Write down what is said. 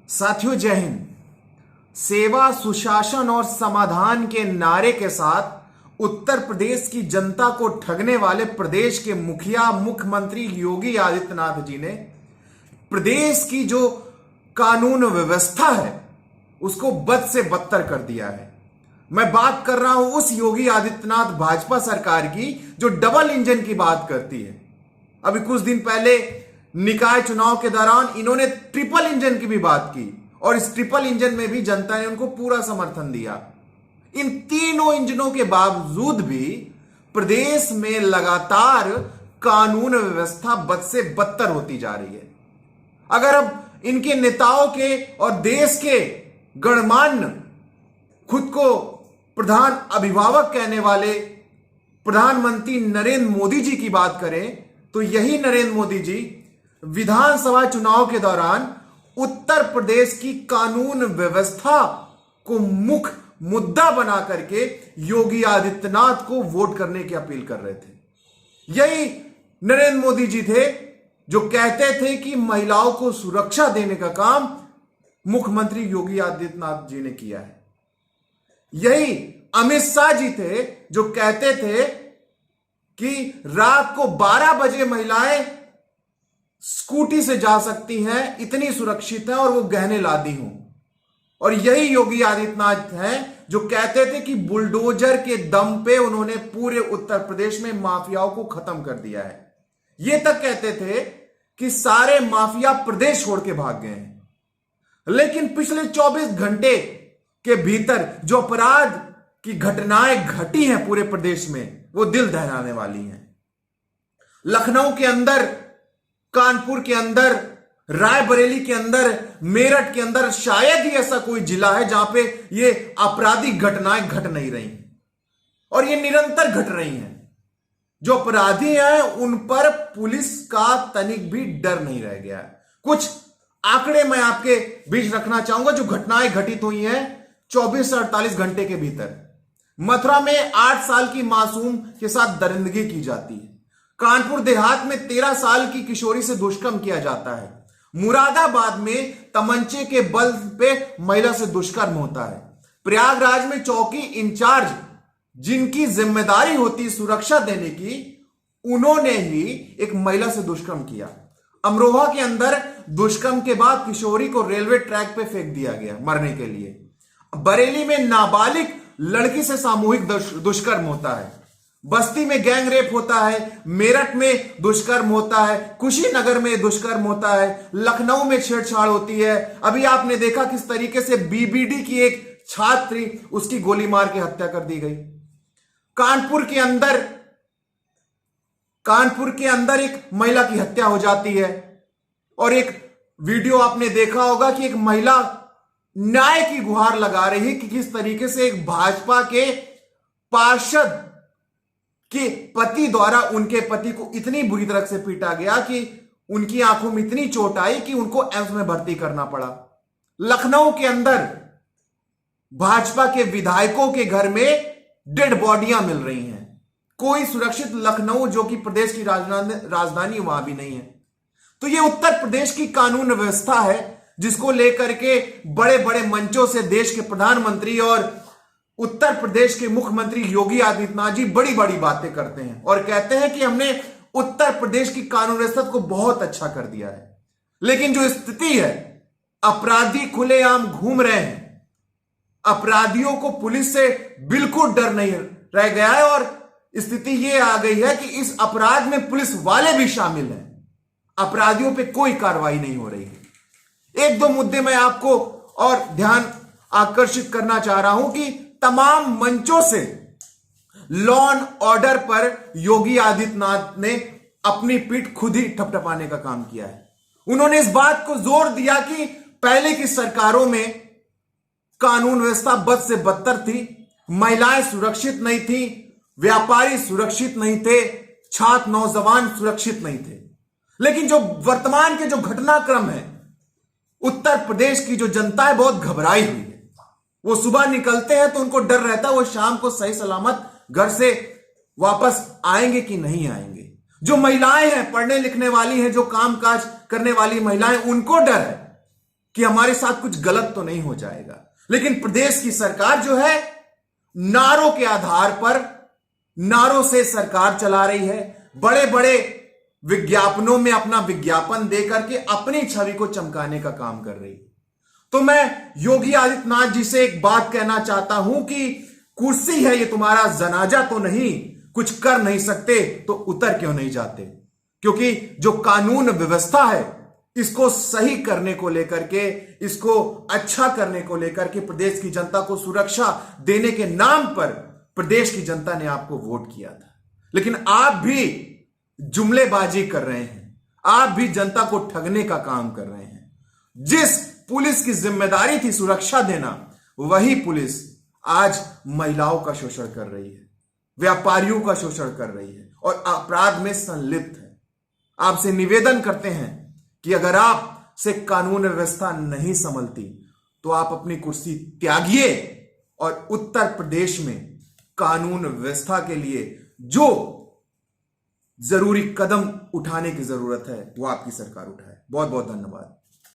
साथियों, जय हिंद। सेवा, सुशासन और समाधान के नारे के साथ उत्तर प्रदेश की जनता को ठगने वाले प्रदेश के मुखिया मुख्यमंत्री योगी आदित्यनाथ जी ने प्रदेश की जो कानून व्यवस्था है उसको बद से बदतर कर दिया है। मैं बात कर रहा हूं उस योगी आदित्यनाथ भाजपा सरकार की जो डबल इंजन की बात करती है। अभी कुछ दिन पहले निकाय चुनाव के दौरान इन्होंने ट्रिपल इंजन की भी बात की और इस ट्रिपल इंजन में भी जनता ने उनको पूरा समर्थन दिया। इन तीनों इंजनों के बावजूद भी प्रदेश में लगातार कानून व्यवस्था बद से बदतर होती जा रही है। अगर अब इनके नेताओं के और देश के गणमान्य खुद को प्रधान अभिभावक कहने वाले प्रधानमंत्री नरेंद्र मोदी जी की बात करें तो यही नरेंद्र मोदी जी विधानसभा चुनाव के दौरान उत्तर प्रदेश की कानून व्यवस्था को मुख्य मुद्दा बना करके योगी आदित्यनाथ को वोट करने की अपील कर रहे थे। यही नरेंद्र मोदी जी थे जो कहते थे कि महिलाओं को सुरक्षा देने का काम मुख्यमंत्री योगी आदित्यनाथ जी ने किया है। यही अमित शाह जी थे जो कहते थे कि रात को 12 बजे महिलाएं स्कूटी से जा सकती हैं, इतनी सुरक्षित है और वो गहने लादी हूं। और यही योगी आदित्यनाथ हैं जो कहते थे कि बुलडोजर के दम पे उन्होंने पूरे उत्तर प्रदेश में माफियाओं को खत्म कर दिया है। ये तक कहते थे कि सारे माफिया प्रदेश छोड़ के भाग गए हैं। लेकिन पिछले 24 घंटे के भीतर जो अपराध की घटनाएं घटी हैं पूरे प्रदेश में वो दिल दहलाने वाली हैं। लखनऊ के अंदर, कानपुर के अंदर, रायबरेली के अंदर, मेरठ के अंदर शायद ही ऐसा कोई जिला है जहां पे ये आपराधिक घटनाएं घट नहीं रही और ये निरंतर घट रही हैं। जो अपराधी हैं उन पर पुलिस का तनिक भी डर नहीं रह गया है। कुछ आंकड़े मैं आपके बीच रखना चाहूंगा जो घटनाएं घटित हुई हैं 24 से 48 घंटे के भीतर। मथुरा में 8 साल की मासूम के साथ दरिंदगी की जाती है। कानपुर देहात में 13 साल की किशोरी से दुष्कर्म किया जाता है। मुरादाबाद में तमंचे के बल पे महिला से दुष्कर्म होता है। प्रयागराज में चौकी इंचार्ज जिनकी जिम्मेदारी होती सुरक्षा देने की, उन्होंने ही एक महिला से दुष्कर्म किया। अमरोहा के अंदर दुष्कर्म के बाद किशोरी को रेलवे ट्रैक पे फेंक दिया गया मरने के लिए। बरेली में नाबालिग लड़की से सामूहिक दुष्कर्म होता है। बस्ती में गैंग रेप होता है। मेरठ में दुष्कर्म होता है। कुशीनगर में दुष्कर्म होता है। लखनऊ में छेड़छाड़ होती है। अभी आपने देखा किस तरीके से बीबीडी की एक छात्री उसकी गोली मार के हत्या कर दी गई। कानपुर के अंदर एक महिला की हत्या हो जाती है और एक वीडियो आपने देखा होगा कि एक महिला न्याय की गुहार लगा रही है कि किस तरीके से एक भाजपा के पार्षद के पति द्वारा उनके पति को इतनी बुरी तरह से पीटा गया कि उनकी आंखों में इतनी चोट आई कि उनको एम्स में भर्ती करना पड़ा। लखनऊ के अंदर भाजपा के विधायकों के घर में डेड बॉडियां मिल रही हैं। कोई सुरक्षित लखनऊ जो कि प्रदेश की राजधानी वहां भी नहीं है। तो ये उत्तर प्रदेश की कानून व्यवस्था है जिसको लेकर के बड़े बड़े मंचों से देश के प्रधानमंत्री और उत्तर प्रदेश के मुख्यमंत्री योगी आदित्यनाथ जी बड़ी बड़ी बातें करते हैं और कहते हैं कि हमने उत्तर प्रदेश की कानून व्यवस्था को बहुत अच्छा कर दिया है। लेकिन जो स्थिति है, अपराधी खुलेआम घूम रहे हैं। अपराधियों को पुलिस से बिल्कुल डर नहीं रह गया है और स्थिति यह आ गई है कि इस अपराध में पुलिस वाले भी शामिल हैं। अपराधियों पे कोई कार्रवाई नहीं हो रही है। एक दो मुद्दे मैं आपको और ध्यान आकर्षित करना चाह रहा हूं कि तमाम मंचों से लॉ एंड ऑर्डर पर योगी आदित्यनाथ ने अपनी पीठ खुद ही ठपठपाने का काम किया है। उन्होंने इस बात को जोर दिया कि पहले की सरकारों में कानून व्यवस्था बद से बदतर थी, महिलाएं सुरक्षित नहीं थी, व्यापारी सुरक्षित नहीं थे, छात्र नौजवान सुरक्षित नहीं थे। लेकिन जो वर्तमान के जो घटनाक्रम है, उत्तर प्रदेश की जो जनता है बहुत घबराई हुई है। वो सुबह निकलते हैं तो उनको डर रहता है वो शाम को सही सलामत घर से वापस आएंगे कि नहीं आएंगे। जो महिलाएं हैं, पढ़ने लिखने वाली हैं, जो काम काज करने वाली महिलाएं, उनको डर है कि हमारे साथ कुछ गलत तो नहीं हो जाएगा। लेकिन प्रदेश की सरकार जो है नारों के आधार पर, नारों से सरकार चला रही है, बड़े बड़े विज्ञापनों में अपना विज्ञापन देकर के अपनी छवि को चमकाने का काम कर रही है। तो मैं योगी आदित्यनाथ जी से एक बात कहना चाहता हूं कि कुर्सी है ये तुम्हारा जनाजा तो नहीं, कुछ कर नहीं सकते तो उतर क्यों नहीं जाते? क्योंकि जो कानून व्यवस्था है इसको सही करने को लेकर के, इसको अच्छा करने को लेकर के, प्रदेश की जनता को सुरक्षा देने के नाम पर प्रदेश की जनता ने आपको वोट किया था। लेकिन आप भी जुमलेबाजी कर रहे हैं, आप भी जनता को ठगने का काम कर रहे हैं। जिस पुलिस की जिम्मेदारी थी सुरक्षा देना, वही पुलिस आज महिलाओं का शोषण कर रही है, व्यापारियों का शोषण कर रही है और अपराध में संलिप्त है। आपसे निवेदन करते हैं कि अगर आप से कानून व्यवस्था नहीं संभलती तो आप अपनी कुर्सी त्यागिए और उत्तर प्रदेश में कानून व्यवस्था के लिए जो जरूरी कदम उठाने की जरूरत है वो आपकी सरकार उठाए। बहुत बहुत धन्यवाद।